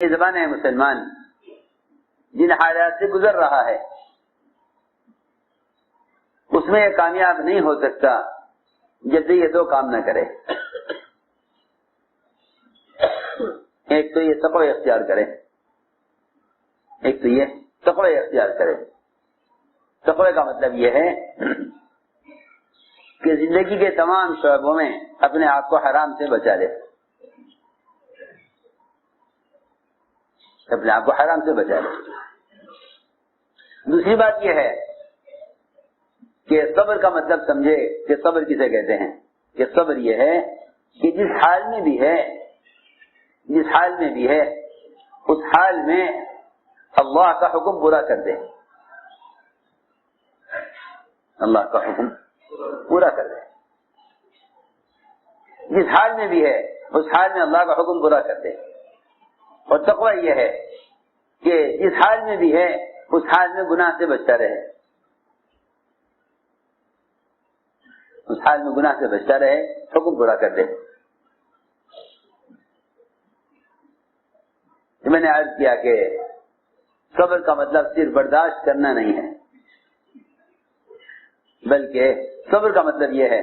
یہ زمانہ مسلمان جن حالات سے گزر رہا ہے اس میں یہ کامیاب نہیں ہو سکتا جب یہ دو کام نہ کرے. ایک تو یہ تقوی اختیار کرے، ایک تو یہ تقوی اختیار کرے. تقوی کا مطلب یہ ہے کہ زندگی کے تمام شعبوں میں اپنے آپ کو حرام سے بچا لے، اپنے آپ کو حرام سے بچا لے. دوسری بات یہ ہے کہ صبر کا مطلب سمجھے کہ صبر کسے کہتے ہیں. کہ صبر یہ ہے کہ جس حال میں بھی ہے اس حال میں اللہ کا حکم پورا کر دے، اللہ کا حکم پورا کر دے. جس حال میں بھی ہے اس حال میں اللہ کا حکم پورا کر دے. اور تقوی یہ ہے کہ جس حال میں بھی ہے اس حال میں گناہ سے بچتا رہے، اس حال میں گناہ سے بچتا رہے، حکم پورا کر دے. میں نے عرض کیا کہ صبر کا مطلب صرف برداشت کرنا نہیں ہے، بلکہ صبر کا مطلب یہ ہے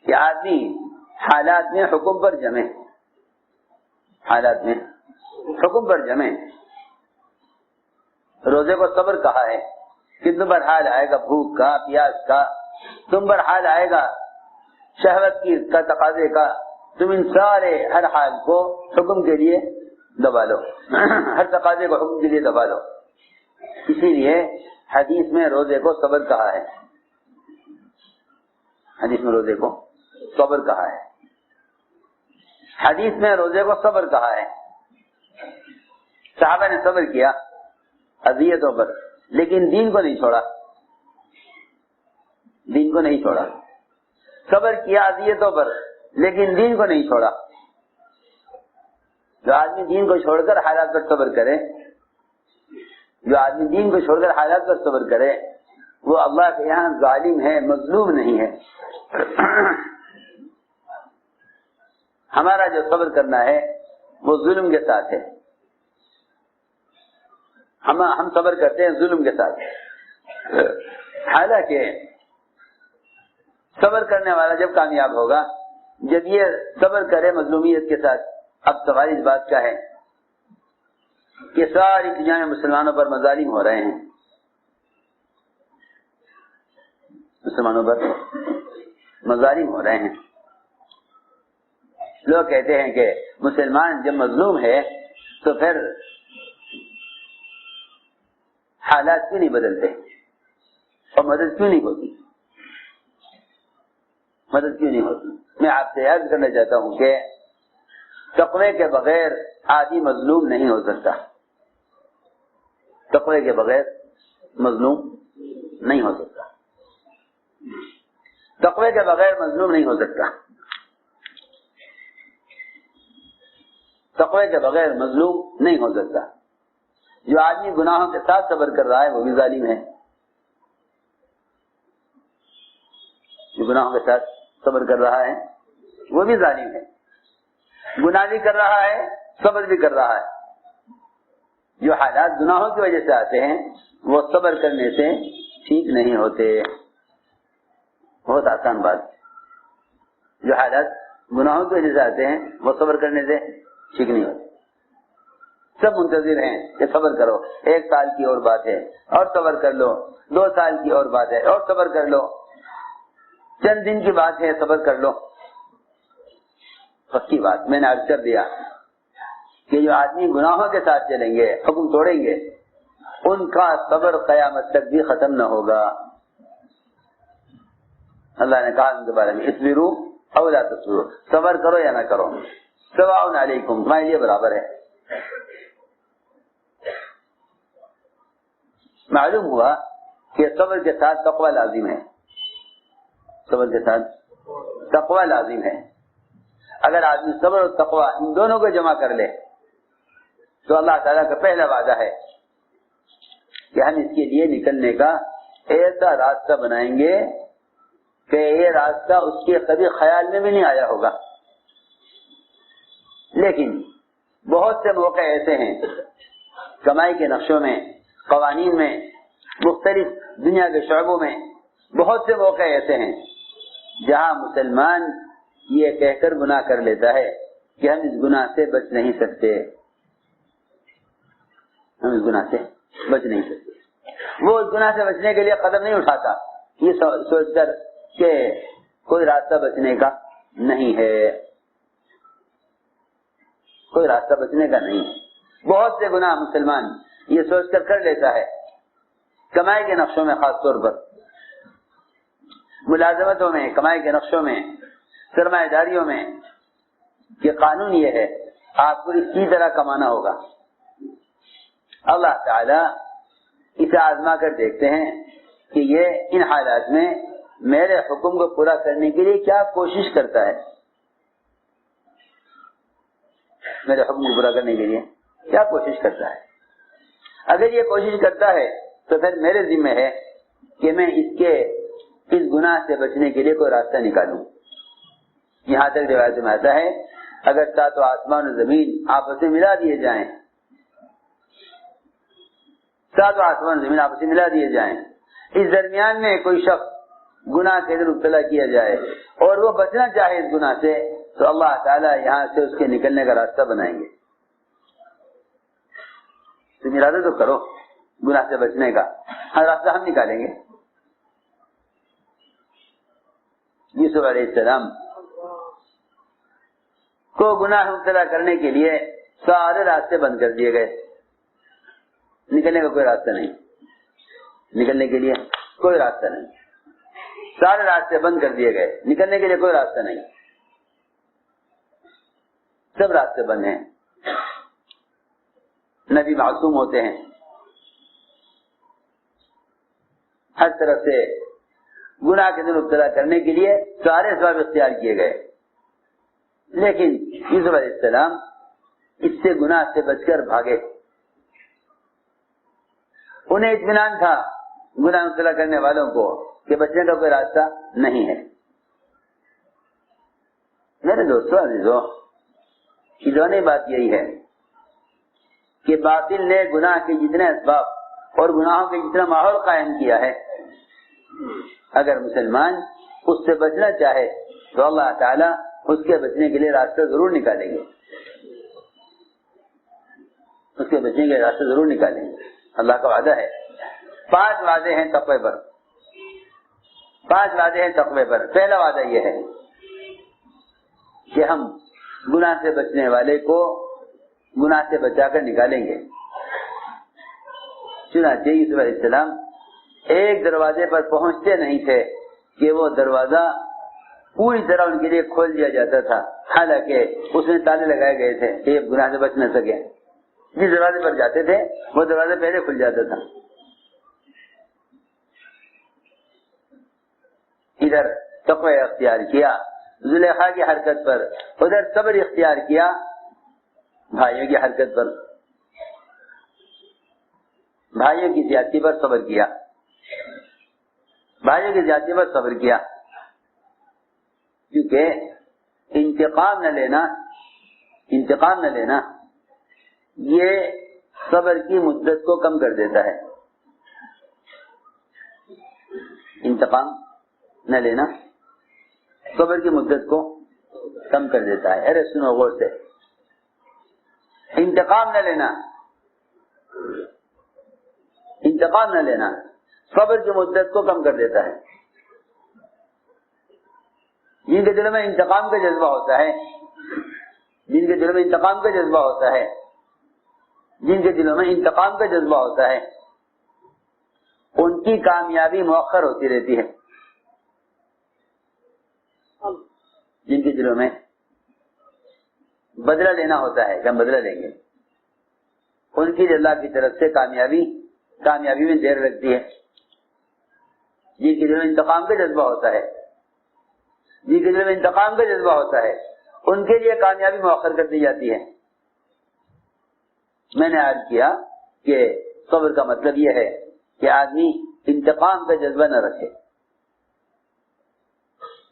کہ آدمی حالات میں حکم پر جمے، حالات میں حکم پر جمے. روزے کو صبر کہا ہے کہ تم پر حال آئے گا بھوک کا، پیاس کا، تم پر حال آئے گا شہوت کی کا، تقاضے کا. تم ان سارے ہر حال کو حکم کے لیے دبا لو، ہر تقاضے کو حکم کے لیے دبا لو. اسی لیے حدیث میں روزے کو صبر کہا ہے، حدیث میں روزے کو صبر کہا ہے، حدیث میں روزے کو صبر کہا ہے. صحابہ نے صبر کیا اذیتوں پر، لیکن دین کو نہیں چھوڑا، دین کو نہیں چھوڑا. صبر کیا اذیتوں پر لیکن دین کو نہیں چھوڑا. جو آدمی دین کو چھوڑ کر حالات پر صبر کرے، جو آدمی دین کو چھوڑ کر حالات پر صبر کرے، وہ اللہ کے یہاں ظالم ہے، مظلوم نہیں ہے. ہمارا جو صبر کرنا ہے وہ ظلم کے ساتھ ہے. ہم صبر کرتے ہیں ظلم کے ساتھ. حالانکہ صبر کرنے والا جب کامیاب ہوگا جب یہ صبر کرے مظلومیت کے ساتھ. اب سوال اس بات کا ہے کہ ساری دنیا میں مسلمانوں پر مظالم ہو رہے ہیں، مسلمانوں پر مظالم ہو رہے ہیں. لوگ کہتے ہیں کہ مسلمان جب مظلوم ہے تو پھر حالات کیوں نہیں بدلتے اور مدد کیوں نہیں ہوتی، مدد کیوں نہیں ہوتی. میں آپ سے عرض کرنا چاہتا ہوں کہ تقوی کے بغیر آدمی مظلوم نہیں ہو سکتا، تقوی کے بغیر مظلوم نہیں ہو سکتا، تقوی کے بغیر مظلوم نہیں ہو سکتا، تقوی کے بغیر مظلوم نہیں ہو سکتا. جو آدمی گناہوں کے ساتھ صبر کر رہا ہے وہ بھی ظالم ہے، جو گناہوں کے ساتھ صبر کر رہا ہے وہ بھی ظالم ہے. گناہ بھی کر رہا ہے، صبر بھی کر رہا ہے. جو حالات گناہوں کی وجہ سے آتے ہیں وہ صبر کرنے سے ٹھیک نہیں ہوتے. بہت آسان بات. جو حالات گناہوں کی وجہ سے آتے ہیں وہ صبر کرنے سے ٹھیک نہیں ہوتے. سب منتظر ہیں کہ صبر کرو، 1 سال کی اور بات ہے اور صبر کر لو، 2 سال کی اور بات ہے اور صبر کر لو، چند دن کی بات ہے صبر کر لو. پکی بات میں نے عرض کر دیا کہ جو آدمی گناہوں کے ساتھ چلیں گے، حکم توڑیں گے، ان کا صبر قیامت تک بھی ختم نہ ہوگا. اللہ نے کہا ان کے بارے میں اصبروا او لا تصبروا، صبر کرو یا نہ کرو، سواء علیکم، تمہارے لیے برابر ہے. معلوم ہوا کہ صبر کے ساتھ تقوی لازم ہے، صبر کے ساتھ تقوی لازم ہے. اگر آدمی صبر اور تقوی ان دونوں کو جمع کر لے تو اللہ تعالیٰ کا پہلا وعدہ ہے کہ ہم اس کے لیے نکلنے کا ایسا راستہ بنائیں گے کہ یہ راستہ اس کے کبھی خیال میں بھی نہیں آیا ہوگا. لیکن بہت سے موقع ایسے ہیں کمائی کے نقشوں میں، قوانین میں، مختلف دنیا کے شعبوں میں بہت سے موقع ایسے ہیں جہاں مسلمان یہ کہہ کر گناہ کر لیتا ہے کہ ہم اس گناہ سے بچ نہیں سکتے، ہم اس گناہ سے بچ نہیں سکتے۔ وہ اس گناہ سے بچنے کے لیے قدم نہیں اٹھاتا یہ سوچ کر کہ کوئی راستہ بچنے کا نہیں ہے، کوئی راستہ بچنے کا نہیں ہے۔ بہت سے گناہ مسلمان یہ سوچ کر لیتا ہے، کمائی کے نقشوں میں، خاص طور پر ملازمتوں میں، کمائی کے نقشوں میں، سرمایہ داریوں میں، کہ قانون یہ ہے آپ کو اسی طرح کمانا ہوگا۔ اللہ تعالی اسے آزما کر دیکھتے ہیں کہ یہ ان حالات میں میرے حکم کو پورا کرنے کے لیے کیا کوشش کرتا ہے، میرے حکم کو پورا کرنے کے لیے کیا کوشش کرتا ہے۔ اگر یہ کوشش کرتا ہے تو پھر میرے ذمہ ہے کہ میں اس گناہ سے بچنے کے لیے کوئی راستہ نکالوں۔ یہاں تک روایت میں آتا ہے اگر ساتوں آسمان و زمین آپس میں ملا دیے جائیں، ساتوں آسمان و زمین آپس میں ملا دیے جائیں، اس درمیان میں کوئی شخص گناہ کے اندر مبتلا کیا جائے اور وہ بچنا چاہے اس گناہ سے، تو اللہ تعالیٰ یہاں سے اس کے نکلنے کا راستہ بنائیں گے۔ تم ارادہ تو کرو گناہ سے بچنے کا، ہر راستہ ہم نکالیں گے۔ یوسف علیہ السلام کو گناہ مبتلا کرنے کے لیے سارے راستے بند کر دیے گئے، نکلنے کا کوئی راستہ نہیں، نکلنے کے لیے کوئی راستہ نہیں، سارے راستے بند کر دیے گئے، نکلنے کے لیے کوئی راستہ نہیں، سب راستے بند ہیں۔ نبی معصوم ہوتے ہیں، ہر طرف سے گناہ کے اندر مبتلا کرنے کے لیے سارے اسباب اختیار کیے گئے، لیکن یوسف علیہ السلام اس سے گناہ سے بچ کر بھاگے۔ انہیں اطمینان تھا گناہ مبتلا کرنے والوں کو کہ بچنے کا کوئی راستہ نہیں ہے۔ میرے دوستوں عزیزوں، کھلونی بات یہی ہے کہ باطل نے گناہ کے جتنے اسباب اور گناہوں کے جتنا ماحول قائم کیا ہے، اگر مسلمان اس سے بچنا چاہے تو اللہ تعالیٰ اس کے بچنے کے لیے راستہ ضرور نکالیں گے، اس کے بچنے کے لیے راستہ ضرور نکالیں گے، اللہ کا وعدہ ہے۔ 5 وعدے ہیں تقوی پر، 5 وعدے ہیں تقوی پر۔ پہلا وعدہ یہ ہے کہ ہم گناہ سے بچنے والے کو گناہ سے بچا کر نکالیں گے۔ چنانچہ یوسف علیہ السلام ایک دروازے پر پہنچتے نہیں تھے کہ وہ دروازہ پوری طرح ان کے لیے کھول دیا جاتا تھا، حالانکہ اس میں تالے لگائے گئے تھے کہ یہ گناہ سے بچ نہ سکے۔ جس دروازے پر جاتے تھے وہ دروازہ پہلے کھل جاتا تھا۔ ادھر تقوی اختیار کیا زلیخا کی حرکت پر، ادھر صبر اختیار کیا بھائیوں کی حرکت پر، بھائیوں کی زیادتی پر صبر کیا، بھائیوں کی زیادتی پر صبر کیا، کیونکہ انتقام نہ لینا یہ صبر کی مدت کو کم کر دیتا ہے۔ انتقام نہ لینا صبر کی مدت کو کم کر دیتا ہے۔ ارے سنو غور سے، انتقام نہ لینا صبر کی مدت کو کم کر دیتا ہے۔ جن کے دلوں میں انتقام کا جذبہ ہوتا ہے، جن کے دلوں میں انتقام کا جذبہ ہوتا ہے، جن کے دلوں میں انتقام کا جذبہ ہوتا ہے، ان کی کامیابی مؤخر ہوتی رہتی ہے۔ جن کے دلوں میں بدلہ لینا ہوتا ہے کہ ہم بدلہ لیں گے، ان کی اللہ کی طرف سے کامیابی میں دیر لگتی ہے۔ جن کے دلوں میں انتقام کا جذبہ ہوتا ہے، جن کے دلوں میں انتقام کا جذبہ ہوتا ہے، ان کے لیے کامیابی مؤخر کر دی جاتی ہے۔ میں نے عرض کیا کہ صبر کا مطلب یہ ہے کہ آدمی انتقام کا جذبہ نہ رکھے،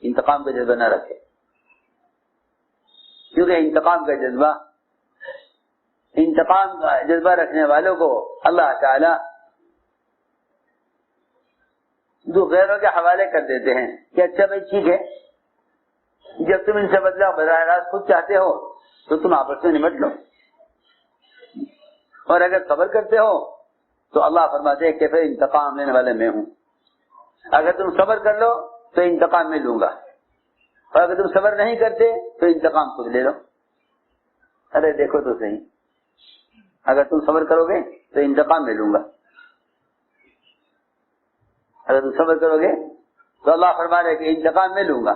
انتقام کا جذبہ نہ رکھے۔ کیونکہ انتقام کا جذبہ رکھنے والوں کو اللہ تعالی جو غیروں کے حوالے کر دیتے ہیں کہ اچھا بھائی ٹھیک ہے، جب تم ان سے بدلا براہ راست خود چاہتے ہو تو تم آپس میں نمٹ لو، اور اگر صبر کرتے ہو تو اللہ فرماتے ہیں کہ پھر انتقام لینے والے میں ہوں، اگر تم صبر کر لو تو انتقام میں لوں گا، اور اگر تم صبر نہیں کرتے تو انتقام خود لے لو۔ ارے دیکھو تو صحیح، اگر تم صبر کرو گے تو انتقام میں لوں گا، اگر تم صبر کرو گے تو اللہ فرما رہے کہ انتقام میں لوں گا،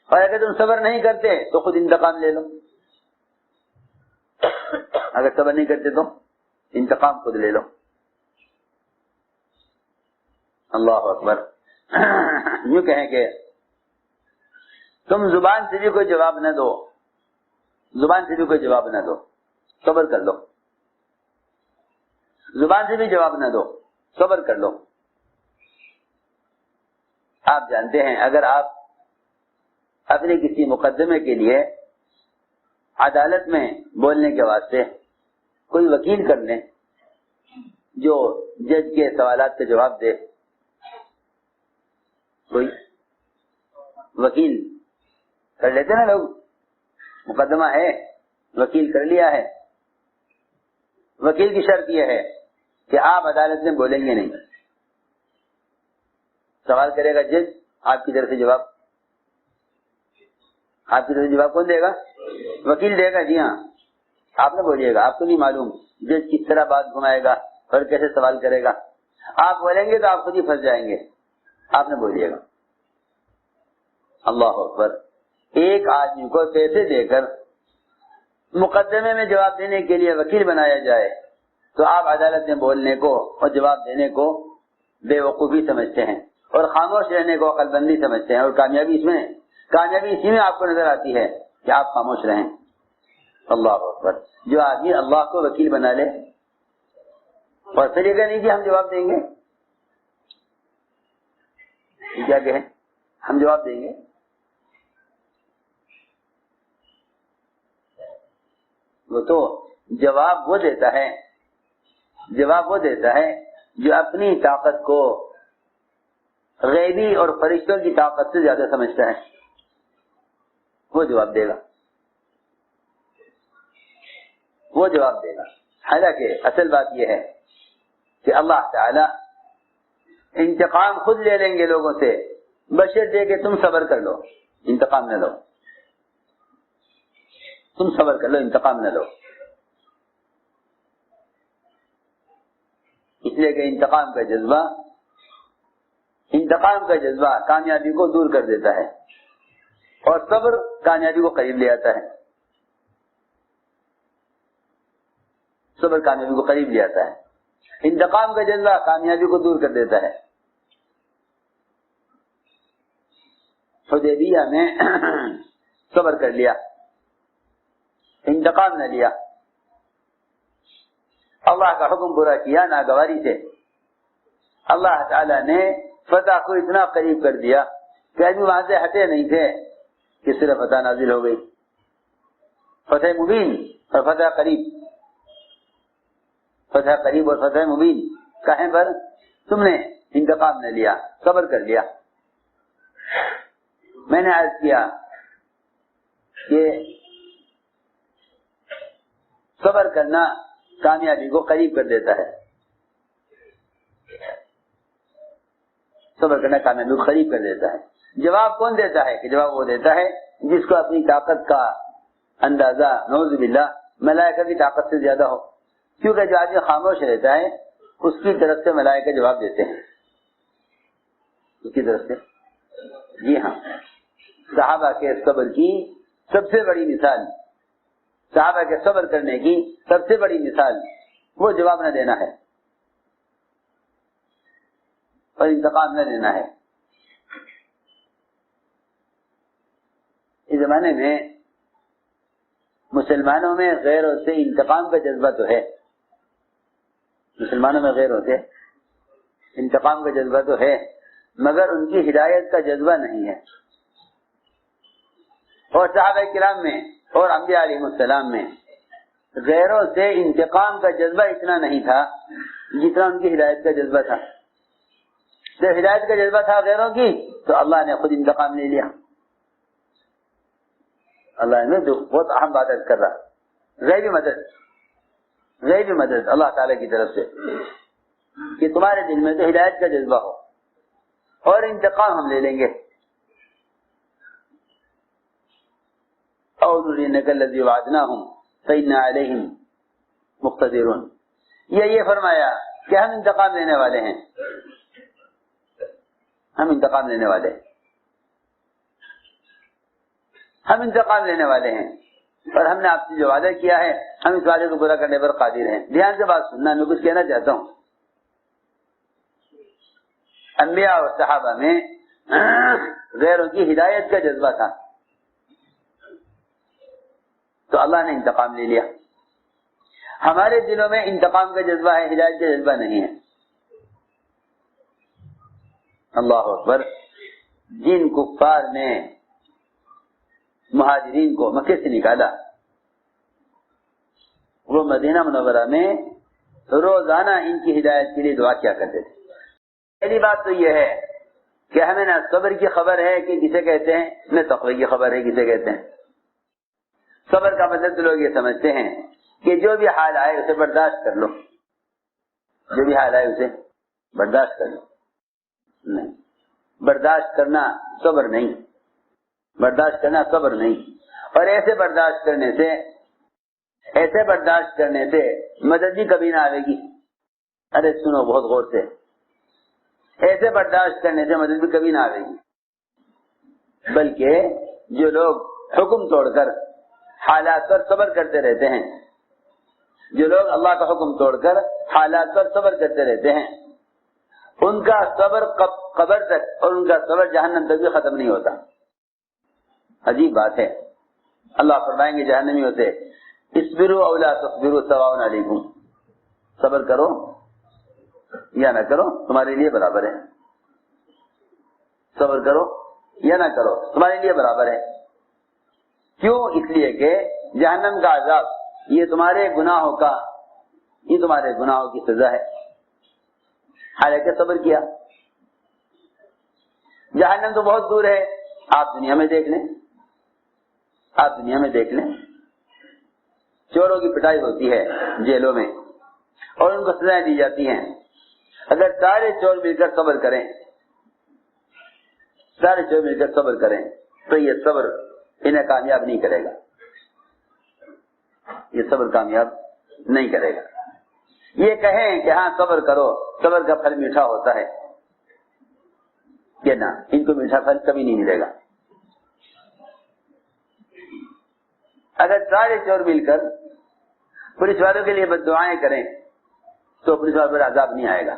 اور اگر تم صبر نہیں کرتے تو خود انتقام لے لو، اگر صبر نہیں کرتے تو انتقام خود لے لو۔ اللہ اکبر۔ یوں کہیں کہ تم زبان سے بھی کوئی جواب نہ دو، زبان سے بھی کوئی جواب نہ دو، صبر کر لو، زبان سے بھی جواب نہ دو، صبر کر لو۔ آپ جانتے ہیں اگر آپ اپنے کسی مقدمے کے لیے عدالت میں بولنے کے واسطے کوئی وکیل کر لیں جو جج کے سوالات کا جواب دے، کوئی وکیل کر لیتے نا لوگ، مقدمہ ہے وکیل کر لیا ہے، وکیل کی شرط یہ ہے کہ آپ عدالت میں بولیں گے نہیں، سوال کرے گا جج، آپ کی طرف سے جواب، آپ کی طرف سے جواب کون دے گا؟ وکیل دے گا، جی ہاں، آپ نہ بولیے گا، آپ کو نہیں معلوم جج کس طرح بات گھمائے گا اور کیسے سوال کرے گا، آپ بولیں گے تو آپ خود ہی پھنس جائیں گے، آپ نہ بولیے گا۔ اللہ اکبر۔ ایک آدمی کو پیسے دے کر مقدمے میں جواب دینے کے لیے وکیل بنایا جائے تو آپ عدالت میں بولنے کو اور جواب دینے کو بے وقوفی سمجھتے ہیں، اور خاموش رہنے کو عقل بندی سمجھتے ہیں، اور کامیابی اسی میں آپ کو نظر آتی ہے کہ آپ خاموش رہیں۔ اللہ اکبر۔ جو آدمی اللہ کو وکیل بنا لے اور پھر یہ نہیں کہ ہم جواب دیں گے، کیا کہیں ہم جواب دیں گے، وہ تو جواب وہ دیتا ہے جو اپنی طاقت کو غیبی اور فرشتوں کی طاقت سے زیادہ سمجھتا ہے، وہ جواب دے گا۔ حالانکہ اصل بات یہ ہے کہ اللہ تعالی انتقام خود لے لیں گے لوگوں سے، بشرطے کہ تم صبر کر لو، انتقام نہ لو، تم صبر کر لو، انتقام نہ لو۔ اس لیے کہ انتقام کا جذبہ کامیابی کو دور کر دیتا ہے، اور صبر کامیابی کو قریب لے آتا ہے، صبر کامیابی کو قریب لے آتا ہے، انتقام کا جذبہ کامیابی کو دور کر دیتا ہے۔ حدیبیہ میں صبر کر لیا، انتقام نہ لیا، اللہ کا حکم پورا کیا ناگواری سے، اللہ تعالی نے فتح کو اتنا قریب کر دیا کہ ابھی وہاں سے ہٹے نہیں تھے کہ صرف فتح نازل ہو گئی، فتح مبین اور فتح قریب، فتح قریب اور فتح مبین کہیں پر تم نے انتقام نہ لیا، صبر کر لیا۔ میں نے عرض کیا کہ صبر کرنا کامیابی کو قریب کر دیتا ہے، صبر کرنا کامیابی کو قریب کر دیتا ہے۔ جواب کون دیتا ہے؟ کہ جواب وہ دیتا ہے جس کو اپنی طاقت کا اندازہ نعوذ باللہ ملائکہ کی طاقت سے زیادہ ہو، کیونکہ جو آدمی خاموش رہتا ہے اس کی طرف سے ملائکہ جواب دیتے ہیں، اس کی طرف سے۔ جی ہاں، صحابہ کے صبر کی سب سے بڑی مثال، صحابہ کے صبر کرنے کی سب سے بڑی مثال وہ جواب نہ دینا ہے اور انتقام نہ لینا ہے۔ اس زمانے میں مسلمانوں میں غیروں سے انتقام کا جذبہ تو ہے، مسلمانوں میں غیروں سے انتقام کا جذبہ تو ہے، مگر ان کی ہدایت کا جذبہ نہیں ہے۔ اور صحابہ کرام میں اور انبیاء علیہ السلام میں غیروں سے انتقام کا جذبہ اتنا نہیں تھا جتنا ان کی ہدایت کا جذبہ تھا. جب ہدایت کا جذبہ تھا غیروں کی تو اللہ نے خود انتقام لے لیا. اللہ نے جو بہت اہم بات کر رہا، غیبی مدد اللہ تعالی کی طرف سے کہ تمہارے دل میں تو ہدایت کا جذبہ ہو اور انتقام ہم لے لیں گے. اعوذ بک الذی وعدناہم فإنا علیہم مقتدرون. یہ فرمایا کہ ہم انتقام لینے والے ہیں، ہم انتقام لینے والے ہیں، ہم انتقام لینے والے ہیں، اور ہم نے آپ سے جو وعدہ کیا ہے ہم اس وعدے کو پورا کرنے پر قادر ہیں. دھیان سے بات سننا، میں کچھ کہنا چاہتا ہوں. انبیاء اور صحابہ میں غیروں کی ہدایت کا جذبہ تھا تو اللہ نے انتقام لے لیا. ہمارے دلوں میں انتقام کا جذبہ ہے، ہدایت کا جذبہ نہیں ہے. اللہ اکبر. جن کفار نے مہاجرین کو مکے سے نکالا وہ مدینہ منورہ میں روزانہ ان کی ہدایت کے لیے دعا کیا کرتے تھے. پہلی بات تو یہ ہے کہ ہمیں نہ صبر کی خبر ہے کہ کسے کہتے ہیں، نہ تقوی کی خبر ہے کسے کہتے ہیں. صبر کا مطلب تو لوگ یہ سمجھتے ہیں کہ جو بھی حال آئے اسے برداشت کر لو، جو بھی حال آئے اسے برداشت کر لو. نہیں، برداشت کرنا صبر نہیں، برداشت کرنا صبر نہیں. اور ایسے برداشت کرنے سے مدد بھی کبھی نہ آئے گی. ارے سنو بہت غور سے، ایسے برداشت کرنے سے مدد بھی کبھی نہ آئے گی. بلکہ جو لوگ حکم توڑ کر حالات پر صبر کرتے رہتے ہیں، جو لوگ اللہ کا حکم توڑ کر حالات پر صبر کرتے رہتے ہیں، ان کا صبر قبر تک اور ان کا صبر جہنم تک بھی ختم نہیں ہوتا. عجیب بات ہے. اللہ فرمائیں گے جہنمی ہوتے اصبروا او لا تصبروا سواء علیکم. صبر کرو یا نہ کرو تمہارے لیے برابر ہے. صبر کرو یا نہ کرو تمہارے لیے برابر ہے. کیوں؟ اس لیے کہ جہنم کا عذاب یہ تمہارے گناہوں کی سزا ہے. حالانکہ صبر کیا. جہنم تو بہت دور ہے. آپ دنیا میں دیکھ لیں، چوروں کی پٹائی ہوتی ہے جیلوں میں اور ان کو سزائیں دی جاتی ہیں. اگر سارے چور مل کر صبر کریں تو یہ صبر انہیں کامیاب نہیں کرے گا. یہ صبر کامیاب نہیں کرے گا. یہ کہیں کہ ہاں صبر کرو، صبر کا پھل میٹھا ہوتا ہے، کہ نہ، ان کو میٹھا پھل کبھی نہیں ملے گا. اگر سارے چور مل کر پولیس والوں کے لیے بد دعائیں کریں تو پولیس والوں پر عذاب نہیں آئے گا.